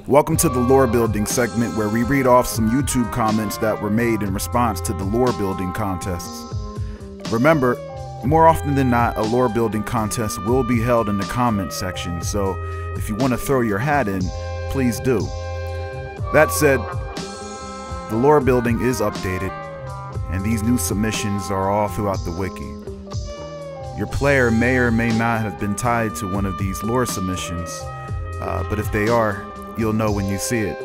Welcome to the Lore Building segment where we read off some YouTube comments that were made in response to the lore building contests. Remember, more often than not, a lore building contest will be held in the comment section, so if you want to throw your hat in, please do. That said, the lore building is updated, and these new submissions are all throughout the wiki. Your player may or may not have been tied to one of these lore submissions, but if they are, you'll know when you see it.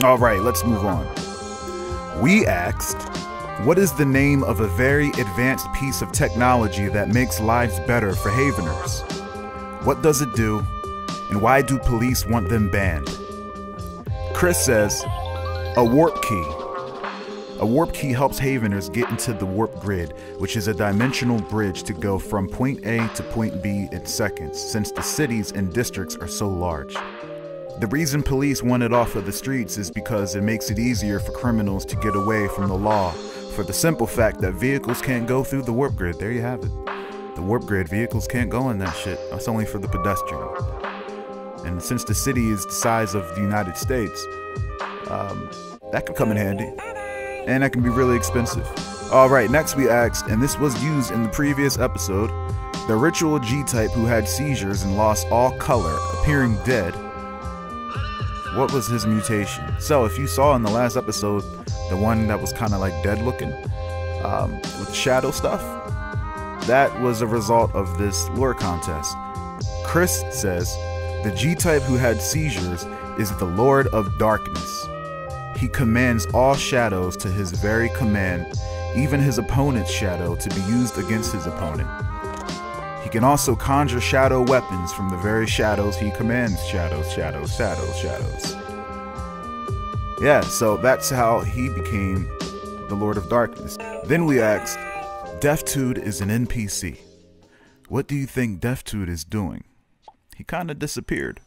Alright, let's move on. We asked, what is the name of a very advanced piece of technology that makes lives better for Haveners? What does it do, and why do police want them banned? Chris says, a warp key. A warp key helps Haveners get into the warp grid, which is a dimensional bridge to go from point A to point B in seconds, since the cities and districts are so large. The reason police want it off of the streets is because it makes it easier for criminals to get away from the law, for the simple fact that vehicles can't go through the warp grid. There you have it. The warp grid, vehicles can't go in that shit. That's only for the pedestrian. And since the city is the size of the United States, that could come in handy. And that can be really expensive. Alright, next we asked, and this was used in the previous episode, the ritual G-type who had seizures and lost all color, appearing dead. What was his mutation? So if you saw in the last episode, the one that was kind of like dead looking, with the shadow stuff, that was a result of this lore contest. Chris says, the G-type who had seizures is the Lord of Darkness. He commands all shadows to his very command, even his opponent's shadow to be used against his opponent. He can also conjure shadow weapons from the very shadows he commands. Shadows. Yeah, so that's how he became the Lord of Darkness. Then we asked, Deftude is an NPC. What do you think Deftude is doing? He kinda disappeared.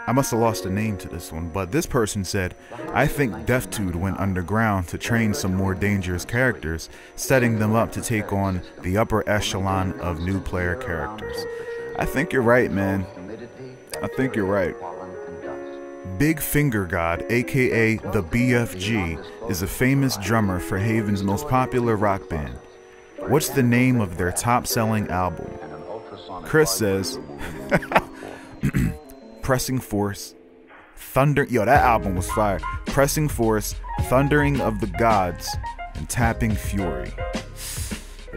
I must have lost a name to this one, but this person said, I think Deftude went underground to train some more dangerous characters, setting them up to take on the upper echelon of new player characters. I think you're right, man. I think you're right. Big Finger God, aka the BFG, is a famous drummer for Haven's most popular rock band. What's the name of their top-selling album? Chris says, Pressing Force, Thunder. Yo, that album was fire. Pressing Force, Thundering of the Gods, and Tapping Fury.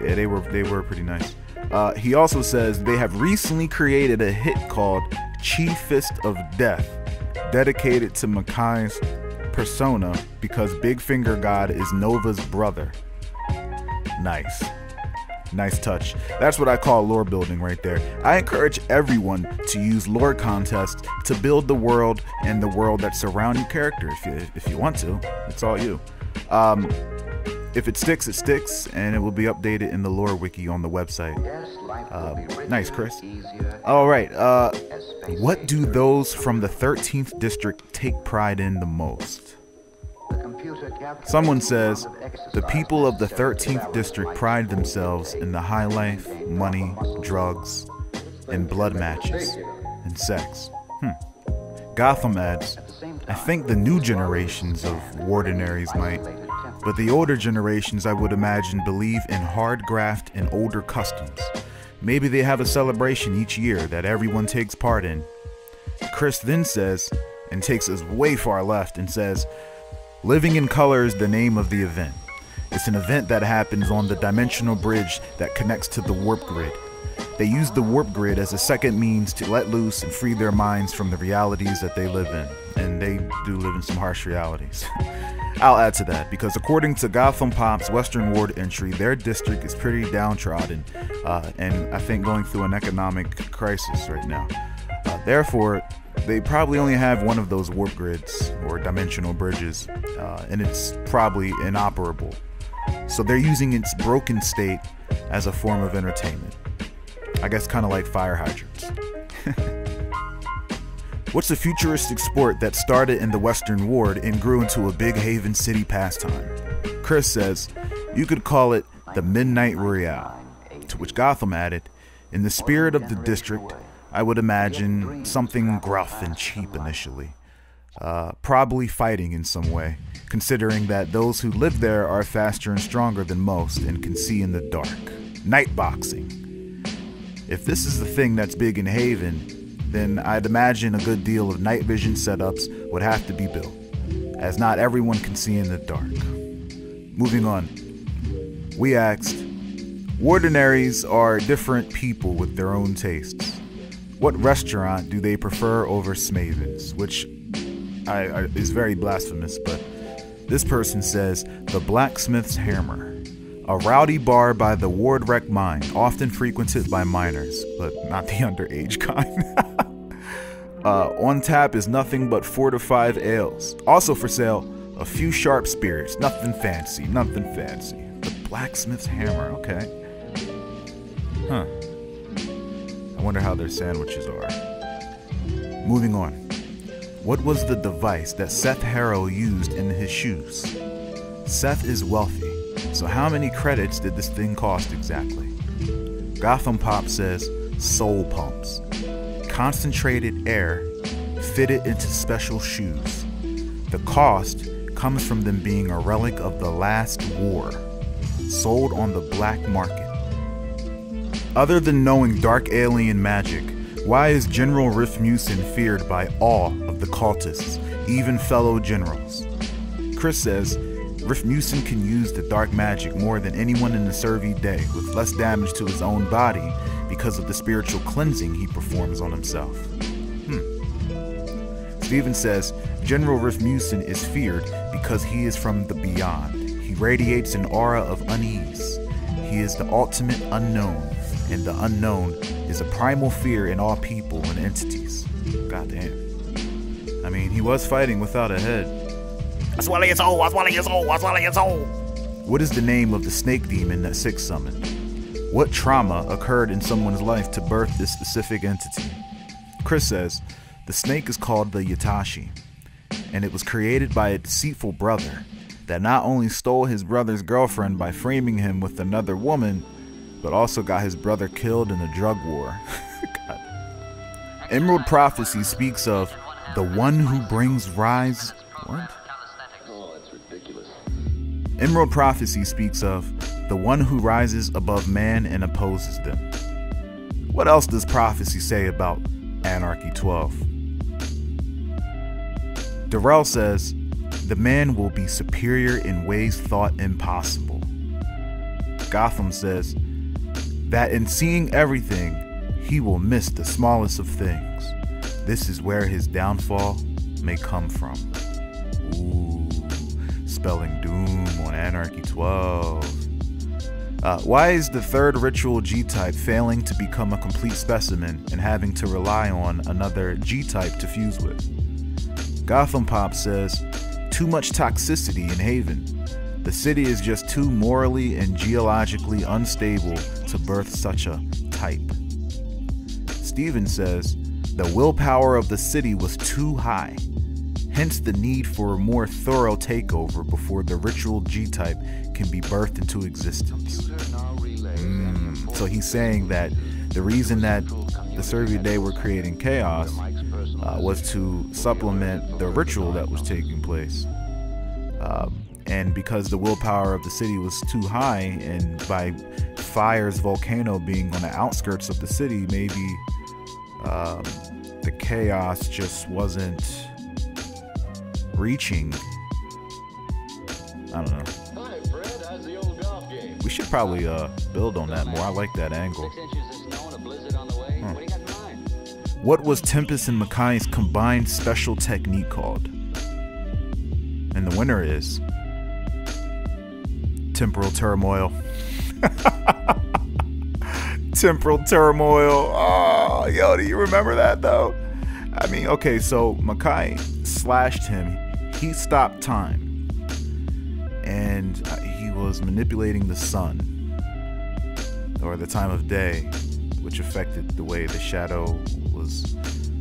Yeah, they were pretty nice. He also says they have recently created a hit called Chi Fist of Death, dedicated to Makai's persona because Big Finger God is Nova's brother. Nice. Nice touch. That's what I call lore building right there. I encourage everyone to use lore contests to build the world and the world that surround your character. If you want to, it's all you. If it sticks, it sticks, and it will be updated in the lore wiki on the website. Nice, Chris. All right. What do those from the 13th district take pride in the most? Someone says, the people of the 13th district pride themselves in the high life, money, drugs, and blood matches, and sex. Gotham adds, I think the new generations of Wardenaries might, but the older generations, I would imagine, believe in hard graft and older customs. Maybe they have a celebration each year that everyone takes part in. Chris then says, and takes us way far left and says, Living in Color is the name of the event. It's an event that happens on the dimensional bridge that connects to the warp grid. They use the warp grid as a second means to let loose and free their minds from the realities that they live in. And they do live in some harsh realities. I'll add to that, because according to Gotham Pop's Western Ward entry, their district is pretty downtrodden, and I think going through an economic crisis right now. Therefore, they probably only have one of those warp grids or dimensional bridges, and it's probably inoperable. So they're using its broken state as a form of entertainment. I guess kind of like fire hydrants. What's a futuristic sport that started in the Western Ward and grew into a big Haven City pastime? Chris says, you could call it the Midnight Royale. To which Gotham added, in the spirit of the district, I would imagine something gruff and cheap initially. probably fighting in some way, considering that those who live there are faster and stronger than most and can see in the dark. Night boxing. If this is the thing that's big in Haven, then I'd imagine a good deal of night vision setups would have to be built, as not everyone can see in the dark. Moving on. We asked, Wardenaries are different people with their own tastes. What restaurant do they prefer over Smaven's? Which is very blasphemous, but this person says, the Blacksmith's Hammer, a rowdy bar by the Wardwreck Mine, often frequented by minors, but not the underage kind. On tap is nothing but 4 to 5 ales. Also for sale, a few sharp spirits. Nothing fancy, nothing fancy. The Blacksmith's Hammer, okay. Huh. I wonder how their sandwiches are. Moving on. What was the device that Seth Harrow used in his shoes? Seth is wealthy, so how many credits did this thing cost exactly? Gotham Pop says soul pumps. Concentrated air fitted into special shoes. The cost comes from them being a relic of the last war, sold on the black market. Other than knowing dark alien magic, why is General Rifmusen feared by all of the cultists, even fellow generals? Chris says Rifmusen can use the dark magic more than anyone in the Servi Day, with less damage to his own body because of the spiritual cleansing he performs on himself. Steven says General Rifmusen is feared because he is from the beyond. He radiates an aura of unease. He is the ultimate unknown, and the unknown is a primal fear in all people and entities. Goddamn. I mean, he was fighting without a head. I swallow your soul, I swallow your soul, I swallow your soul. What is the name of the snake demon that Six summoned? What trauma occurred in someone's life to birth this specific entity? Chris says, the snake is called the Yatashi, and it was created by a deceitful brother that not only stole his brother's girlfriend by framing him with another woman, but also got his brother killed in a drug war. God. Emerald Prophecy speaks of the one who brings rise. What? Oh, that's ridiculous. Emerald Prophecy speaks of the one who rises above man and opposes them. What else does prophecy say about Anarchy 12? Darrell says, the man will be superior in ways thought impossible. Gotham says that in seeing everything, he will miss the smallest of things. This is where his downfall may come from. Ooh, spelling doom on Anarchy 12. Why is the third ritual G-type failing to become a complete specimen and having to rely on another G-type to fuse with? Gotham Pop says, too much toxicity in Haven. The city is just too morally and geologically unstable to birth such a type. Steven says, the willpower of the city was too high, hence the need for a more thorough takeover before the ritual G-type can be birthed into existence. So he's saying that the reason that the Servi Day were creating chaos was to supplement the ritual that was taking place. And because the willpower of the city was too high, and by Fire's volcano being on the outskirts of the city, maybe the chaos just wasn't reaching. I don't know. Hi, Fred. How's the old golf game? We should probably build on that more. I like that angle. 6 inches of snow and a blizzard on the way. What do you got in mind? What was Tempest and Makai's combined special technique called? And the winner is Temporal Turmoil. Temporal Turmoil. Oh, yo, do you remember that though? I mean, okay, so Makai slashed him. He stopped time. And he was manipulating the sun, or the time of day, which affected the way the shadow was,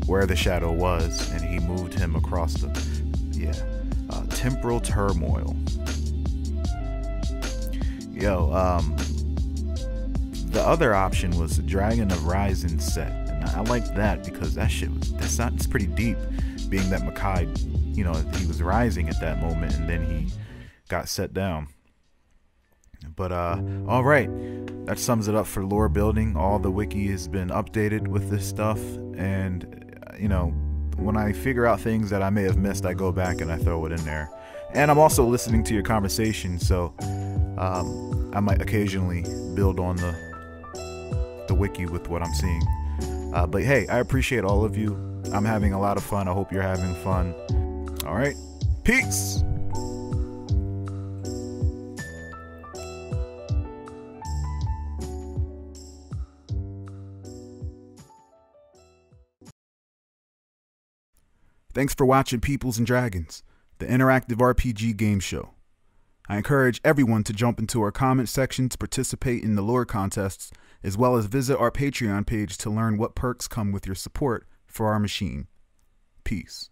where the shadow was, and he moved him across the, Temporal Turmoil. Yo, the other option was Dragon of Rising set, and I liked that because that's pretty deep, being that Makai, you know, he was rising at that moment and then he got set down. But all right, that sums it up for lore building. All the wiki has been updated with this stuff, and you know, when I figure out things that I may have missed, I go back and I throw it in there. And I'm also listening to your conversation, so I might occasionally build on the wiki with what I'm seeing. But hey, I appreciate all of you. I'm having a lot of fun. I hope you're having fun. All right, peace. Thanks for watching Peoplz Dragons, the interactive RPG game show. I encourage everyone to jump into our comment section to participate in the lore contests, as well as visit our Patreon page to learn what perks come with your support for our machine. Peace.